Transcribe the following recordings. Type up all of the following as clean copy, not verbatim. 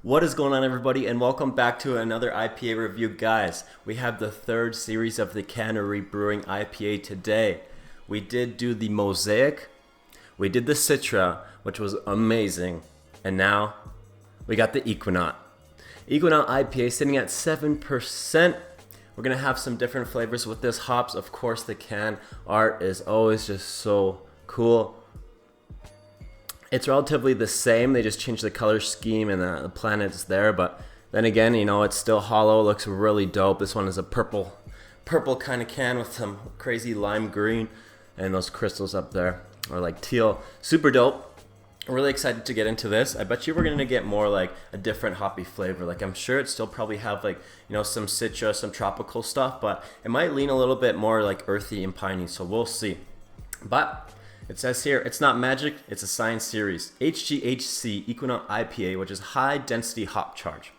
What is going on, everybody, and welcome back to another IPA review. Guys, we have the third series of the Cannery Brewing IPA today. We did do the Mosaic, we did the Citra, which was amazing, and now we got the Ekuanot. Ekuanot IPA sitting at 7%. We're going to have some different flavors with this hops. Of course, the can art is always just so cool. It's relatively the same, they just changed the color scheme and the planet's there, but then again, you know, it's still hollow, looks really dope. This one is a purple kind of can with some crazy lime green and those crystals up there, or like teal. Super dope. I'm really excited to get into this. I bet you we're gonna get more like a different hoppy flavor. Like, I'm sure it still probably have like, you know, some citrus, some tropical stuff, but it might lean a little bit more like earthy and piney, so we'll see. But it says here, it's not magic, it's a science series. HDHC Ekuanot IPA, which is high density hop charge.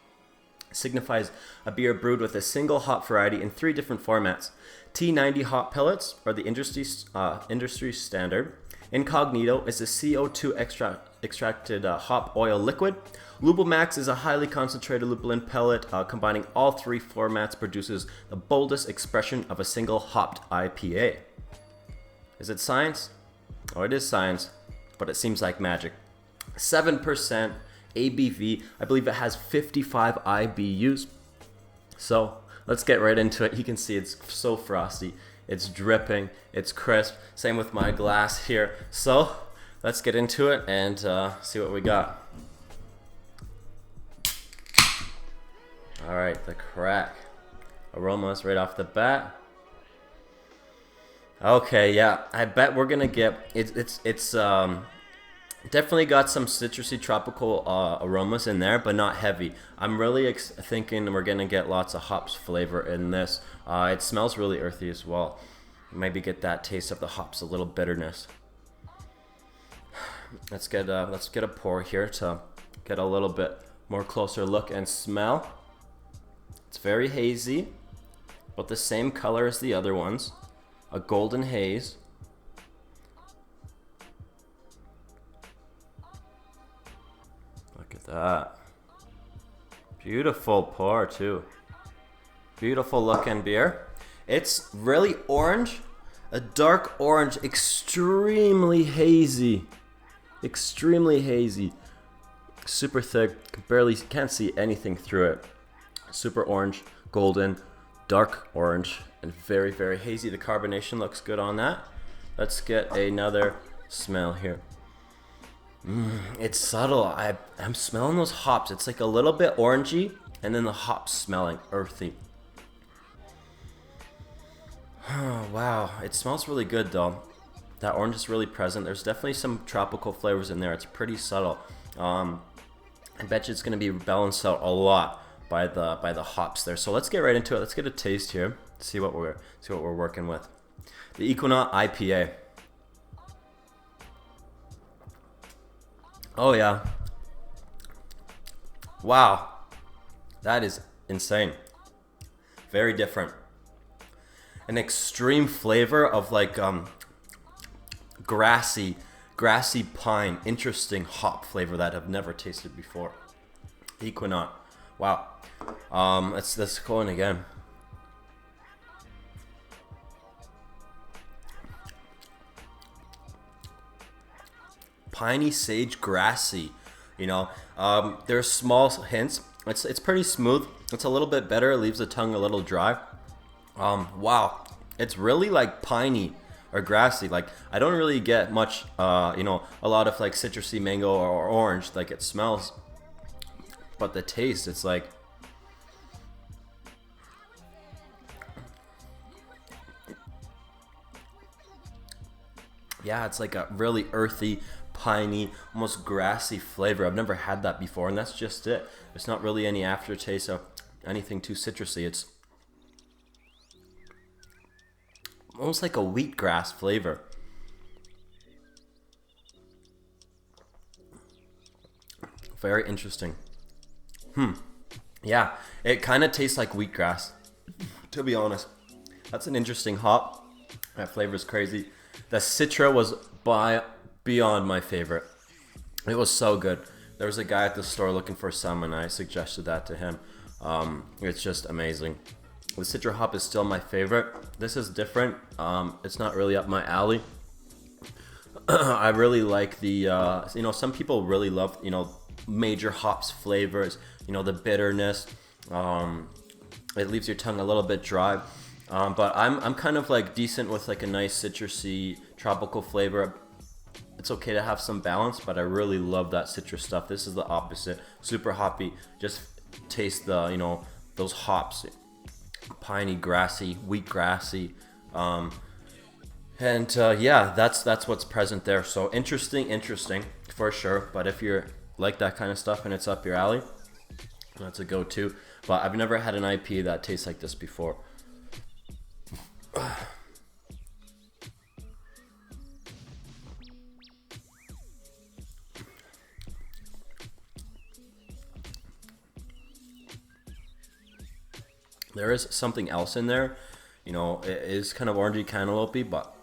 Signifies a beer brewed with a single hop variety in 3 different formats. T90 hop pellets are the industry standard. Incognito is a CO2 extracted hop oil liquid. Lubomax is a highly concentrated lupulin pellet. Combining all 3 formats produces the boldest expression of a single hopped IPA. Is it science? Oh, it is science, but it seems like magic. 7% ABV. I believe it has 55 IBUs. So let's get right into it. You can see it's so frosty. It's dripping. It's crisp. Same with my glass here. So let's get into it and see what we got. All right, the crack. Aromas right off the bat. Okay, yeah, I bet we're gonna get it's definitely got some citrusy tropical aromas in there, but not heavy. I'm really thinking we're gonna get lots of hops flavor in this. It smells really earthy as well. Maybe get that taste of the hops, a little bitterness. Let's get a pour here to get a little bit more closer look and smell. It's very hazy, but the same color as the other ones. A golden haze. Look at that. Beautiful pour too. Beautiful looking beer. It's really orange. A dark orange, extremely hazy. Extremely hazy. Super thick, barely can't see anything through it. Super orange, golden, dark orange, and very, very hazy. The carbonation looks good on that. Let's get another smell here. It's subtle. I'm smelling those hops. It's like a little bit orangey, and then the hops smelling earthy. Oh, wow. It smells really good though. That orange is really present. There's definitely some tropical flavors in there. It's pretty subtle. I bet you it's going to be balanced out a lot by the hops there. So let's get right into it. Let's get a taste here. See what we're working with. The Ekuanot IPA. Oh yeah. Wow. That is insane. Very different. An extreme flavor of like grassy pine. Interesting hop flavor that I've never tasted before. Ekuanot. Wow. Let's go in again. Piney, sage, grassy. You know, there's small hints. It's pretty smooth. It's a little bit better. It leaves the tongue a little dry. Wow. It's really like piney or grassy. Like, I don't really get much, you know, a lot of like citrusy mango or orange like it smells. But the taste, it's like, yeah, it's like a really earthy, piney, almost grassy flavor. I've never had that before, and that's just it. There's not really any aftertaste of anything too citrusy. It's almost like a wheatgrass flavor. Very interesting. Yeah, it kind of tastes like wheatgrass, to be honest. That's an interesting hop. That flavor is crazy. The Citra was beyond my favorite. It was so good. There was a guy at the store looking for some, and I suggested that to him. It's just amazing. The Citra hop is still my favorite. This is different. It's not really up my alley. I really like the, you know, some people really love, you know, major hops flavors, you know, the bitterness. It leaves your tongue a little bit dry. But I'm kind of like decent with like a nice citrusy tropical flavor. It's okay to have some balance, but I really love that citrus stuff. This is the opposite. Super hoppy. Just taste the, you know, those hops. Piney, grassy, wheat grassy. Yeah, that's what's present there. So interesting for sure. But if you're like that kind of stuff and it's up your alley, that's a go-to. But I've never had an IPA that tastes like this before. There is something else in there, you know, it is kind of orangey cantaloupe, but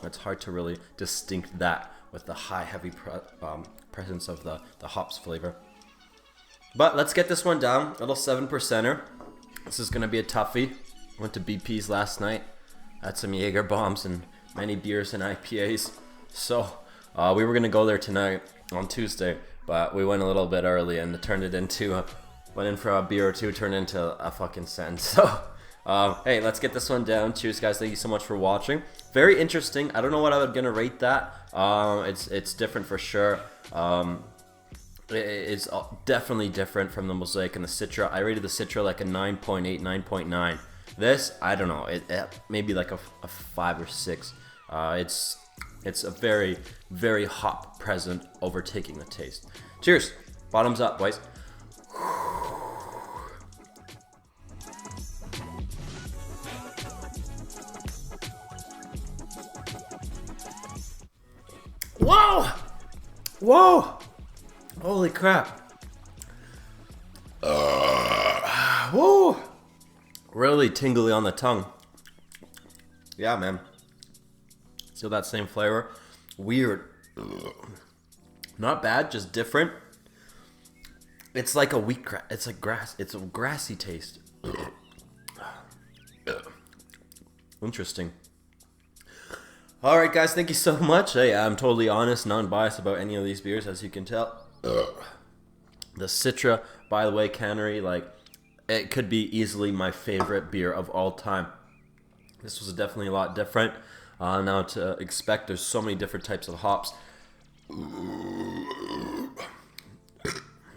it's hard to really distinct that with the high heavy presence of the hops flavor. But let's get this one down, a little 7%er. This is gonna be a toughie. Went to BP's last night, had some Jaeger bombs and many beers and IPAs. So we were gonna go there tonight on Tuesday, but we went a little bit early and it turned it into went in for a beer or two, turned into a fucking sentence. So hey, let's get this one down. Cheers, guys. Thank you so much for watching. Very interesting. I don't know what I was gonna rate that. It's different for sure. It's definitely different from the Mosaic and the Citra. I rated the Citra like a 9.8, 9.9. This, I don't know, it maybe like a 5 or 6. It's a very, very hop present, overtaking the taste. Cheers. Bottoms up, boys. Whoa! Whoa! Holy crap. Whoa! Really tingly on the tongue. Yeah, man. Still that same flavor. Weird. Not bad, just different. It's like a wheat grass. It's like grass. It's a grassy taste. Interesting. Alright guys, thank you so much. Hey, I'm totally honest, non-biased about any of these beers, as you can tell. The Citra, by the way, Cannery, like, it could be easily my favorite beer of all time. This was definitely a lot different. Now to expect, there's so many different types of hops.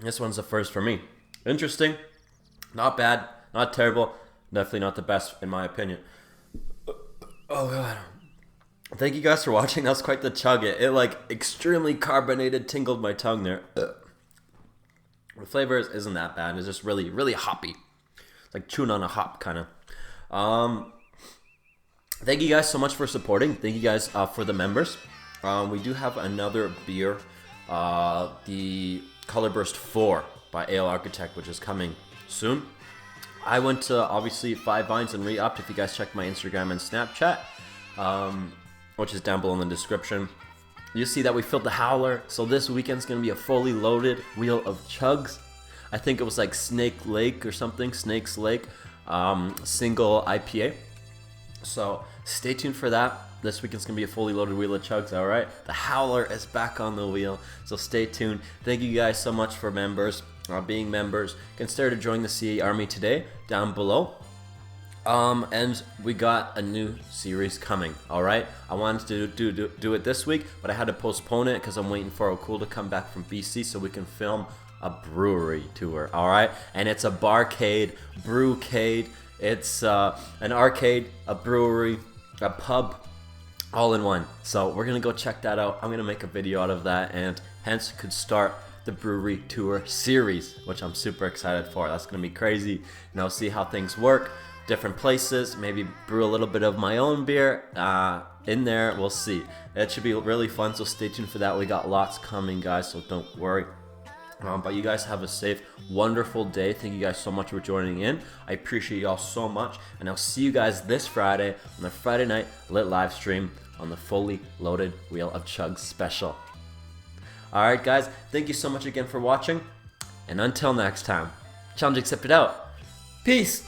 This one's the first for me. Interesting. Not bad. Not terrible. Definitely not the best, in my opinion. Oh god. Thank you guys for watching. That was quite the chug. It like extremely carbonated, tingled my tongue there. The flavor isn't that bad. It's just really, really hoppy. It's like chewing on a hop, kind of. Thank you guys so much for supporting. Thank you guys for the members. We do have another beer, the Colorburst 4 by Ale Architect, which is coming soon. I went to obviously 5 Vines and re-upped. If you guys check my Instagram and Snapchat, which is down below in the description, you see that we filled the howler. So this weekend's gonna be a fully loaded wheel of chugs. I think it was like Snake Lake or something, Snake's Lake, single IPA. So stay tuned for that. This weekend's gonna be a fully loaded wheel of chugs, all right? The howler is back on the wheel, so stay tuned. Thank you guys so much for being members. Consider joining the CA Army today, down below. And we got a new series coming, all right? I wanted to do it this week, but I had to postpone it because I'm waiting for O'Cool to come back from BC so we can film a brewery tour, all right? And it's a barcade, brewcade. It's an arcade, a brewery, a pub, all in one. So we're gonna go check that out. I'm gonna make a video out of that, and hence could start the brewery tour series, which I'm super excited for. That's gonna be crazy. You know, see how things work. Different places, maybe brew a little bit of my own beer in there. We'll see. It should be really fun, so stay tuned for that. We got lots coming, guys, so don't worry. But you guys have a safe, wonderful day. Thank you guys so much for joining in. I appreciate y'all so much, and I'll see you guys this Friday on the Friday night lit live stream on the fully loaded Wheel of Chugs special. Alright guys, thank you so much again for watching, and until next time, challenge accepted out. Peace!